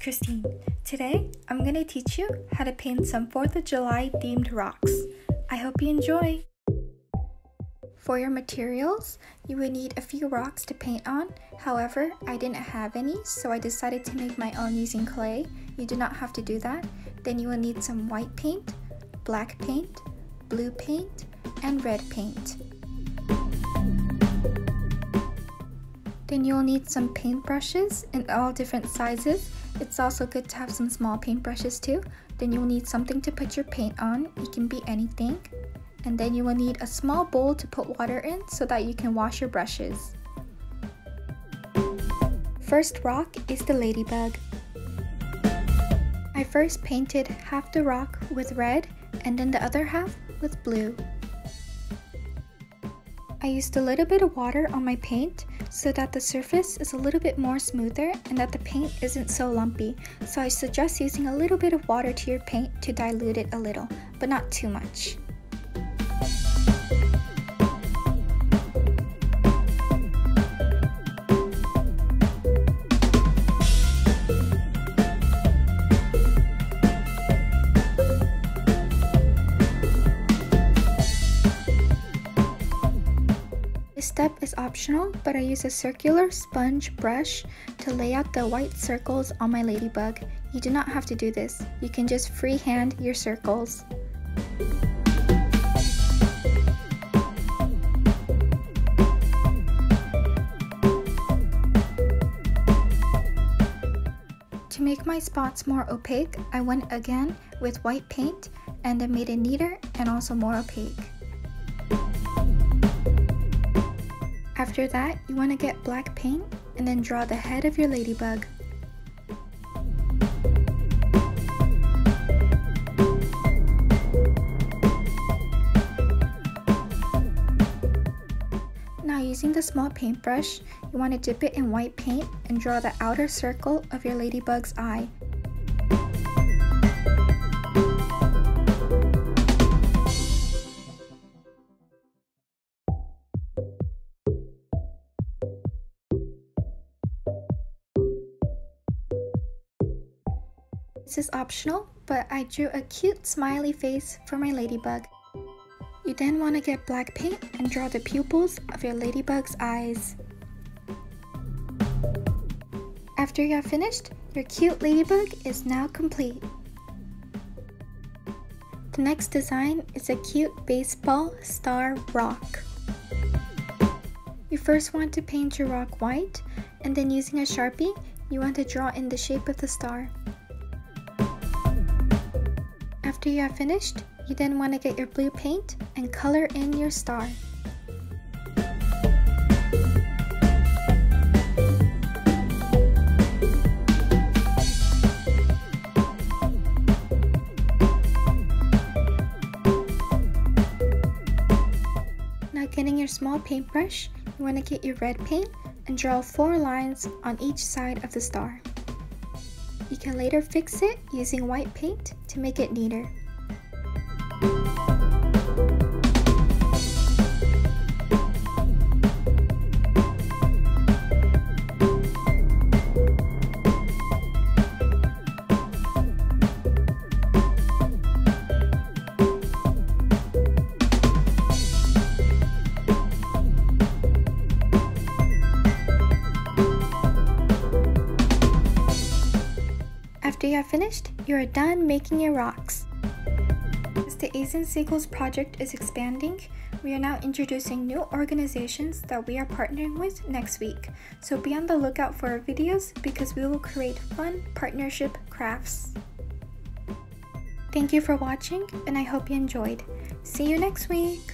Christine. Today, I'm going to teach you how to paint some 4th of July themed rocks. I hope you enjoy! For your materials, you would need a few rocks to paint on. However, I didn't have any, so I decided to make my own using clay. You do not have to do that. Then you will need some white paint, black paint, blue paint, and red paint. Then you'll need some paintbrushes in all different sizes. It's also good to have some small paintbrushes too. Then you'll need something to put your paint on. It can be anything. And then you will need a small bowl to put water in so that you can wash your brushes. First rock is the ladybug. I first painted half the rock with red and then the other half with blue. I used a little bit of water on my paint so that the surface is a little bit more smoother and that the paint isn't so lumpy. So I suggest using a little bit of water to your paint to dilute it a little, but not too much. This step is optional, but I use a circular sponge brush to lay out the white circles on my ladybug. You do not have to do this. You can just freehand your circles. To make my spots more opaque, I went again with white paint and then made it neater and also more opaque. After that, you want to get black paint and then draw the head of your ladybug. Now using the small paintbrush, you want to dip it in white paint and draw the outer circle of your ladybug's eye. This is optional, but I drew a cute smiley face for my ladybug. You then want to get black paint and draw the pupils of your ladybug's eyes. After you have finished, your cute ladybug is now complete. The next design is a cute baseball star rock. You first want to paint your rock white, and then using a Sharpie, you want to draw in the shape of the star. After you have finished, you then want to get your blue paint and color in your star. Now getting your small paintbrush, you want to get your red paint and draw 4 lines on each side of the star. You can later fix it using white paint to make it neater. After you have finished, you are done making your rocks. As the Asian Seagulls project is expanding, we are now introducing new organizations that we are partnering with next week. So be on the lookout for our videos because we will create fun partnership crafts. Thank you for watching and I hope you enjoyed. See you next week!